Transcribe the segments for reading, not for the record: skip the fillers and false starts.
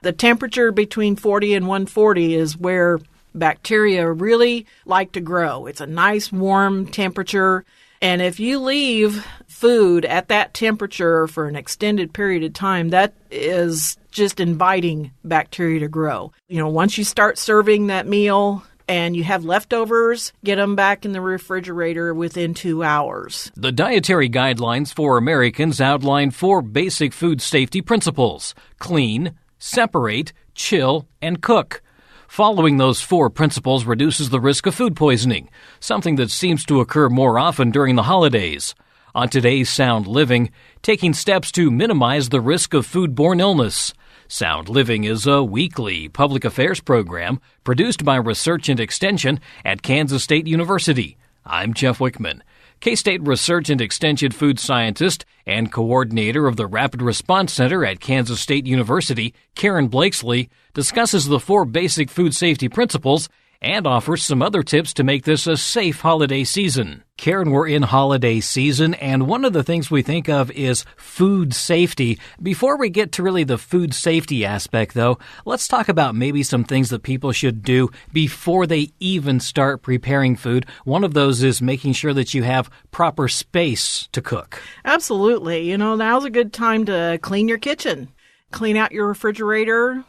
The temperature between 40 and 140 is where bacteria really like to grow. It's a nice warm temperature. And if you leave food at that temperature for an extended period of time, that is just inviting bacteria to grow. Once you start serving that meal and you have leftovers, get them back in the refrigerator within 2 hours. The Dietary Guidelines for Americans outline 4 basic food safety principles: clean, separate, chill, and cook. Following those 4 principles reduces the risk of food poisoning, something that seems to occur more often during the holidays. On today's Sound Living, taking steps to minimize the risk of foodborne illness. Sound Living is a weekly public affairs program produced by Research and Extension at Kansas State University. I'm Jeff Wichman. K-State Research and Extension food scientist and coordinator of the Rapid Response Center at Kansas State University, Karen Blakeslee, discusses the 4 basic food safety principles and offers some other tips to make this a safe holiday season. Karen, we're in holiday season, and one of the things we think of is food safety. Before we get to really the food safety aspect, though, let's talk about maybe some things that people should do before they even start preparing food. One of those is making sure that you have proper space to cook. Absolutely. Now's a good time to clean your kitchen. Clean out your refrigerator.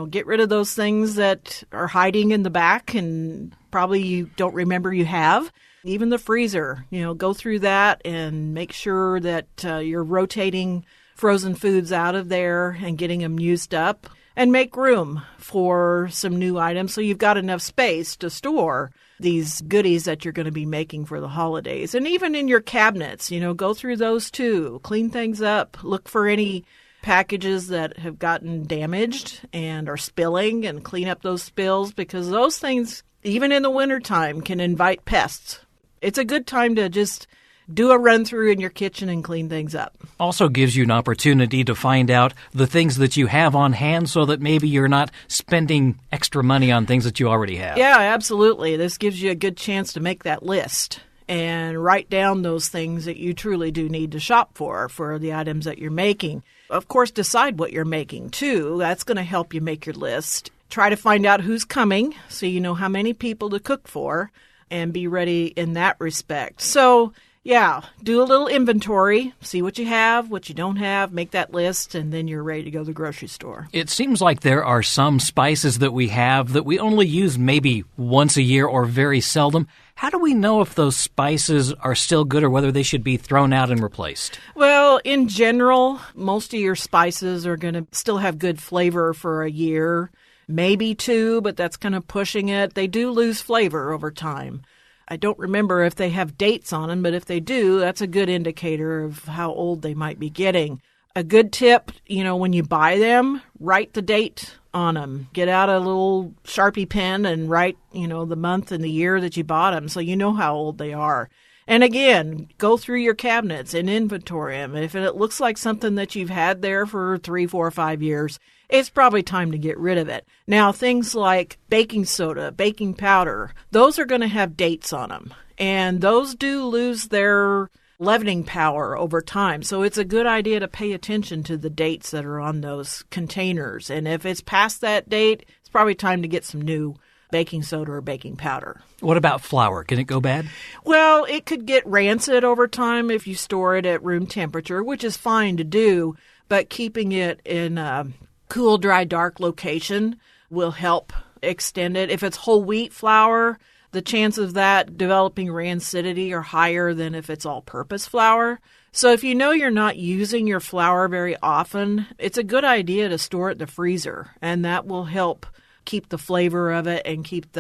Get rid of those things that are hiding in the back and probably you don't remember you have. Even the freezer, go through that and make sure that you're rotating frozen foods out of there and getting them used up. And make room for some new items so you've got enough space to store these goodies that you're going to be making for the holidays. And even in your cabinets, go through those too. Clean things up. Look for any packages that have gotten damaged and are spilling and clean up those spills because those things, even in the wintertime, can invite pests. It's a good time to just do a run through in your kitchen and clean things up. Also gives you an opportunity to find out the things that you have on hand so that maybe you're not spending extra money on things that you already have. Yeah, absolutely. This gives you a good chance to make that list and write down those things that you truly do need to shop for the items that you're making. Of course, decide what you're making, too. That's going to help you make your list. Try to find out who's coming so you know how many people to cook for and be ready in that respect. So, yeah, do a little inventory, see what you have, what you don't have, make that list, and then you're ready to go to the grocery store. It seems like there are some spices that we have that we only use maybe once a year or very seldom. How do we know if those spices are still good or whether they should be thrown out and replaced? Well, in general, most of your spices are going to still have good flavor for a year, maybe 2, but that's kind of pushing it. They do lose flavor over time. I don't remember if they have dates on them, but if they do, that's a good indicator of how old they might be getting. A good tip, when you buy them, write the date on them. Get out a little Sharpie pen and write, the month and the year that you bought them so you know how old they are. And again, go through your cabinets and inventory them. If it looks like something that you've had there for 3, 4, 5 years, it's probably time to get rid of it. Now, things like baking soda, baking powder, those are going to have dates on them. And those do lose their leavening power over time. So it's a good idea to pay attention to the dates that are on those containers. And if it's past that date, it's probably time to get some new baking soda or baking powder. What about flour? Can it go bad? Well, it could get rancid over time if you store it at room temperature, which is fine to do, but keeping it in a cool, dry, dark location will help extend it. If it's whole wheat flour, the chances of that developing rancidity are higher than if it's all-purpose flour. So if you know you're not using your flour very often, it's a good idea to store it in the freezer, and that will help keep the flavor of it and keep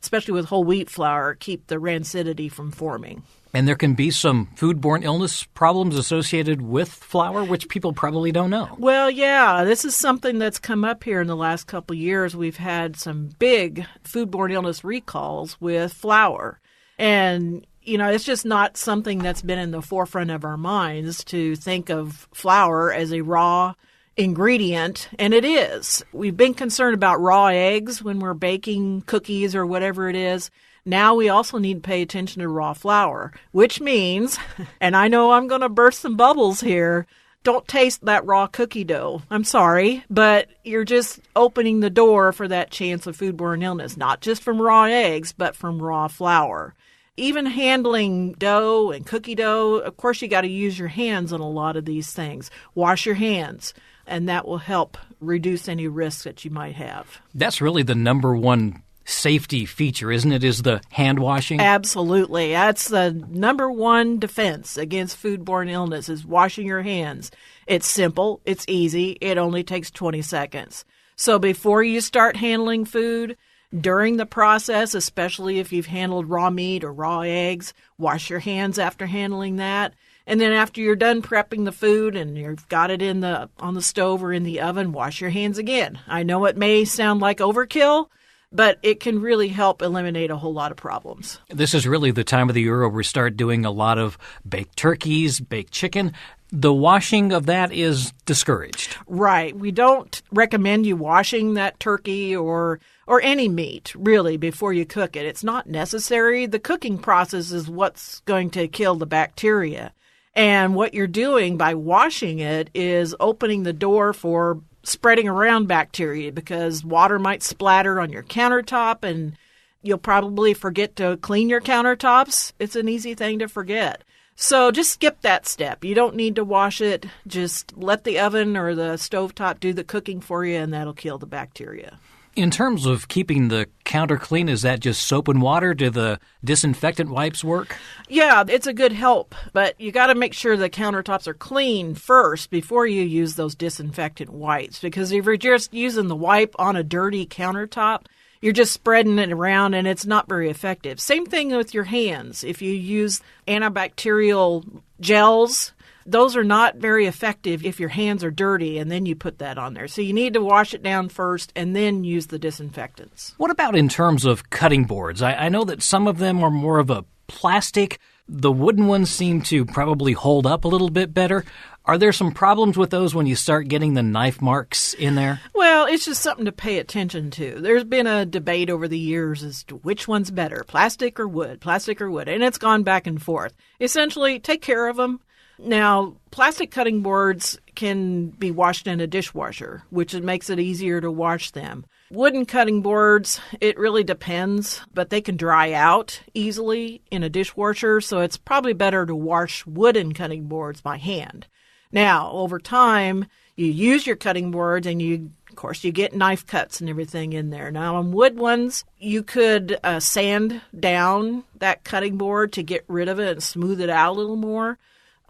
especially with whole wheat flour, keep the rancidity from forming. And there can be some foodborne illness problems associated with flour, which people probably don't know. Well, yeah, this is something that's come up here in the last couple of years. We've had some big foodborne illness recalls with flour. And, it's just not something that's been in the forefront of our minds to think of flour as a raw ingredient, and it is. We've been concerned about raw eggs when we're baking cookies or whatever it is. Now we also need to pay attention to raw flour, which means, and I know I'm going to burst some bubbles here, don't taste that raw cookie dough. I'm sorry, but you're just opening the door for that chance of foodborne illness, not just from raw eggs, but from raw flour. Even handling dough and cookie dough, of course, you got to use your hands on a lot of these things. Wash your hands, and that will help reduce any risks that you might have. That's really the number one safety feature, isn't it, is the hand washing? Absolutely. That's the number one defense against foodborne illness is washing your hands. It's simple. It's easy. It only takes 20 seconds. So before you start handling food, during the process, especially if you've handled raw meat or raw eggs, wash your hands after handling that. And then after you're done prepping the food and you've got it on the stove or in the oven, wash your hands again. I know it may sound like overkill, but it can really help eliminate a whole lot of problems. This is really the time of the year where we start doing a lot of baked turkeys, baked chicken. The washing of that is discouraged. Right. We don't recommend you washing that turkey or any meat, really, before you cook it. It's not necessary. The cooking process is what's going to kill the bacteria. And what you're doing by washing it is opening the door for spreading around bacteria because water might splatter on your countertop and you'll probably forget to clean your countertops. It's an easy thing to forget. So just skip that step. You don't need to wash it. Just let the oven or the stovetop do the cooking for you, and that'll kill the bacteria. In terms of keeping the counter clean, is that just soap and water? Do the disinfectant wipes work? Yeah, it's a good help, but you got to make sure the countertops are clean first before you use those disinfectant wipes, because if you're just using the wipe on a dirty countertop, you're just spreading it around and it's not very effective. Same thing with your hands. If you use antibacterial gels, those are not very effective if your hands are dirty and then you put that on there. So you need to wash it down first and then use the disinfectants. What about in terms of cutting boards? I know that some of them are more of a plastic. The wooden ones seem to probably hold up a little bit better. Are there some problems with those when you start getting the knife marks in there? Well, it's just something to pay attention to. There's been a debate over the years as to which one's better, plastic or wood, and it's gone back and forth. Essentially, take care of them. Now, plastic cutting boards can be washed in a dishwasher, which makes it easier to wash them. Wooden cutting boards, it really depends, but they can dry out easily in a dishwasher, so it's probably better to wash wooden cutting boards by hand. Now, over time, you use your cutting boards and of course, you get knife cuts and everything in there. Now, on wood ones, you could sand down that cutting board to get rid of it and smooth it out a little more.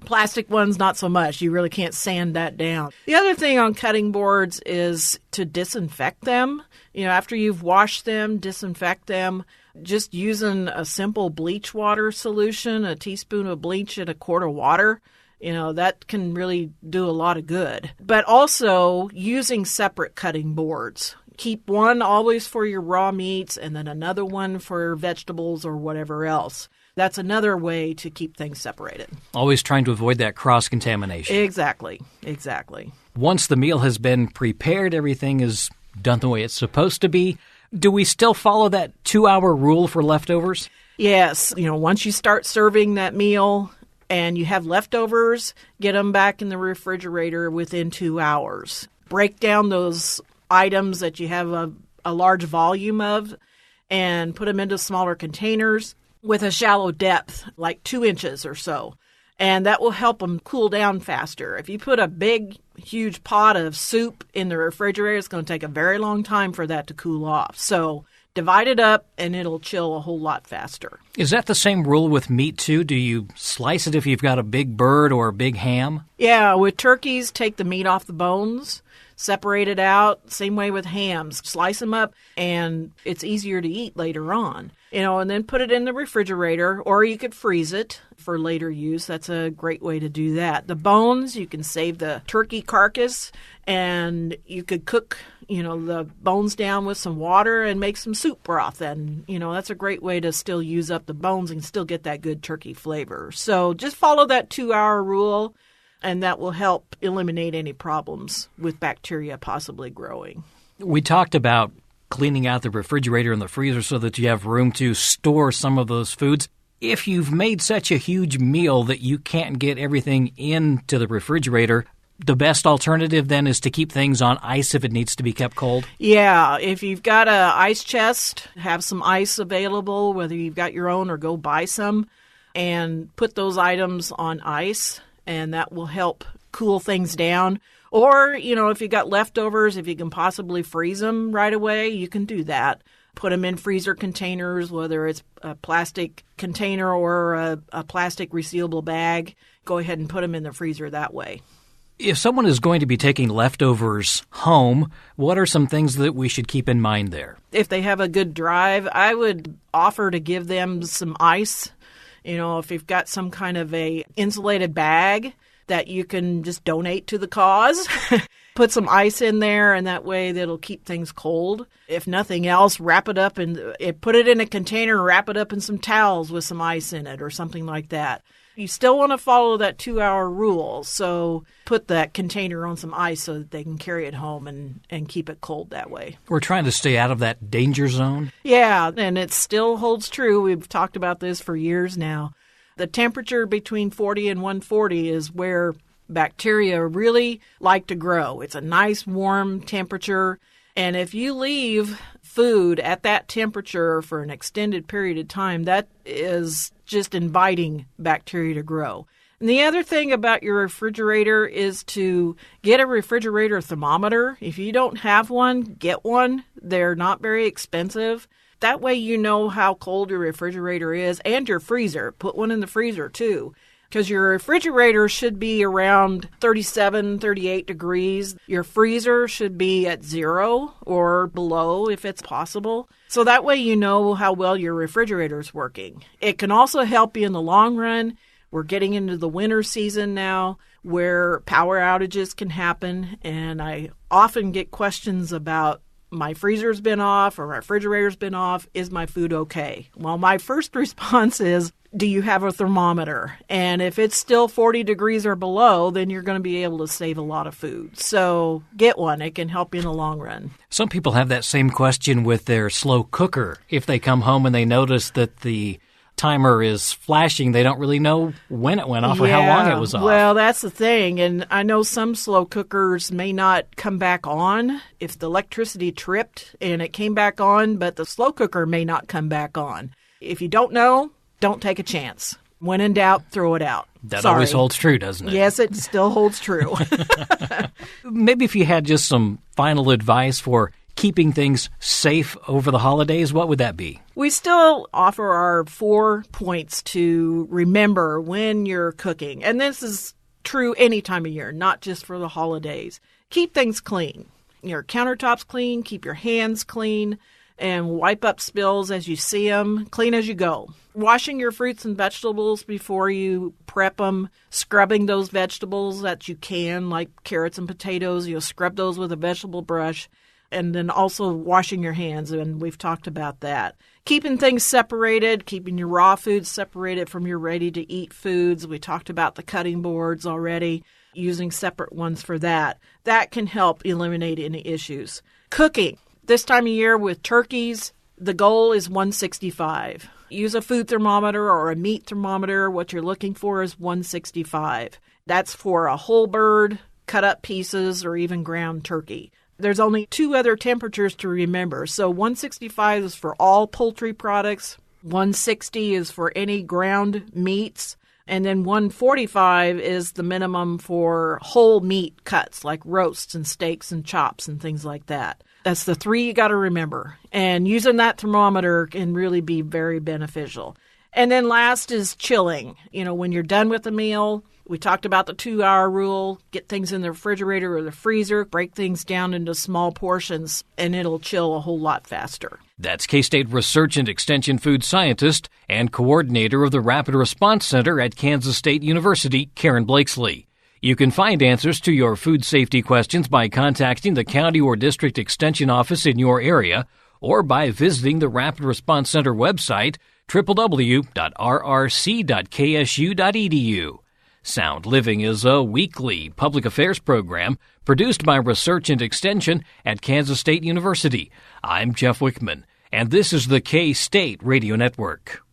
Plastic ones, not so much. You really can't sand that down. The other thing on cutting boards is to disinfect them. After you've washed them, disinfect them. Just using a simple bleach water solution, a teaspoon of bleach in a quart of water, that can really do a lot of good. But also using separate cutting boards. Keep one always for your raw meats and then another one for vegetables or whatever else. That's another way to keep things separated. Always trying to avoid that cross-contamination. Exactly. Once the meal has been prepared, everything is done the way it's supposed to be. Do we still follow that 2-hour rule for leftovers? Yes. Once you start serving that meal and you have leftovers, get them back in the refrigerator within 2 hours. Break down those items that you have a large volume of and put them into smaller containers with a shallow depth, like 2 inches or so. And that will help them cool down faster. If you put a big, huge pot of soup in the refrigerator, it's going to take a very long time for that to cool off. So divide it up, and it'll chill a whole lot faster. Is that the same rule with meat, too? Do you slice it if you've got a big bird or a big ham? Yeah, with turkeys, take the meat off the bones, separate it out. Same way with hams. Slice them up, and it's easier to eat later on. And then put it in the refrigerator, or you could freeze it for later use. That's a great way to do that. The bones, you can save the turkey carcass, and you could cook, the bones down with some water and make some soup broth. And, that's a great way to still use up the bones and still get that good turkey flavor. So just follow that 2-hour rule, and that will help eliminate any problems with bacteria possibly growing. We talked about cleaning out the refrigerator and the freezer so that you have room to store some of those foods. If you've made such a huge meal that you can't get everything into the refrigerator, the best alternative then is to keep things on ice if it needs to be kept cold? Yeah, if you've got a ice chest, have some ice available, whether you've got your own or go buy some, and put those items on ice, and that will help cool things down. Or, if you got leftovers, if you can possibly freeze them right away, you can do that. Put them in freezer containers, whether it's a plastic container or a plastic resealable bag. Go ahead and put them in the freezer that way. If someone is going to be taking leftovers home, what are some things that we should keep in mind there? If they have a good drive, I would offer to give them some ice. If you've got some kind of a insulated bag that you can just donate to the cause, put some ice in there, and that way that'll keep things cold. If nothing else, wrap it up and put it in a container, wrap it up in some towels with some ice in it or something like that. You still want to follow that 2-hour rule, so put that container on some ice so that they can carry it home and keep it cold that way. We're trying to stay out of that danger zone. Yeah, and it still holds true. We've talked about this for years now. The temperature between 40 and 140 is where bacteria really like to grow. It's a nice warm temperature, and if you leave food at that temperature for an extended period of time, that is just inviting bacteria to grow. And the other thing about your refrigerator is to get a refrigerator thermometer. If you don't have one, get one. They're not very expensive. That way you know how cold your refrigerator is, and your freezer. Put one in the freezer too, because your refrigerator should be around 37, 38 degrees. Your freezer should be at 0 or below if it's possible. So that way you know how well your refrigerator is working. It can also help you in the long run. We're getting into the winter season now where power outages can happen, and I often get questions about my freezer's been off or my refrigerator's been off. Is my food okay? Well, my first response is, do you have a thermometer? And if it's still 40 degrees or below, then you're going to be able to save a lot of food. So get one. It can help you in the long run. Some people have that same question with their slow cooker. If they come home and they notice that the timer is flashing, they don't really know when it went off or how long it was off. Well, that's the thing. And I know some slow cookers may not come back on if the electricity tripped and it came back on, but the slow cooker may not come back on. If you don't know, don't take a chance. When in doubt, throw it out. That always holds true, doesn't it? Yes, it still holds true. Maybe if you had just some final advice for keeping things safe over the holidays, what would that be? We still offer our 4 points to remember when you're cooking. And this is true any time of year, not just for the holidays. Keep things clean. Your countertops clean, keep your hands clean, and wipe up spills as you see them. Clean as you go. Washing your fruits and vegetables before you prep them. Scrubbing those vegetables that you can, like carrots and potatoes. You'll scrub those with a vegetable brush. And then also washing your hands, and we've talked about that. Keeping things separated, keeping your raw foods separated from your ready-to-eat foods. We talked about the cutting boards already, using separate ones for that. That can help eliminate any issues. Cooking. This time of year with turkeys, the goal is 165. Use a food thermometer or a meat thermometer. What you're looking for is 165. That's for a whole bird, cut up pieces, or even ground turkey. There's only 2 other temperatures to remember. So 165 is for all poultry products, 160 is for any ground meats, and then 145 is the minimum for whole meat cuts like roasts and steaks and chops and things like that. That's the 3 you got to remember. And using that thermometer can really be very beneficial. And then last is chilling. When you're done with the meal, we talked about the 2-hour rule. Get things in the refrigerator or the freezer, break things down into small portions, and it'll chill a whole lot faster. That's K-State Research and Extension food scientist and coordinator of the Rapid Response Center at Kansas State University, Karen Blakeslee. You can find answers to your food safety questions by contacting the county or district extension office in your area or by visiting the Rapid Response Center website, www.rrc.ksu.edu. Sound Living is a weekly public affairs program produced by Research and Extension at Kansas State University. I'm Jeff Wichman, and this is the K-State Radio Network.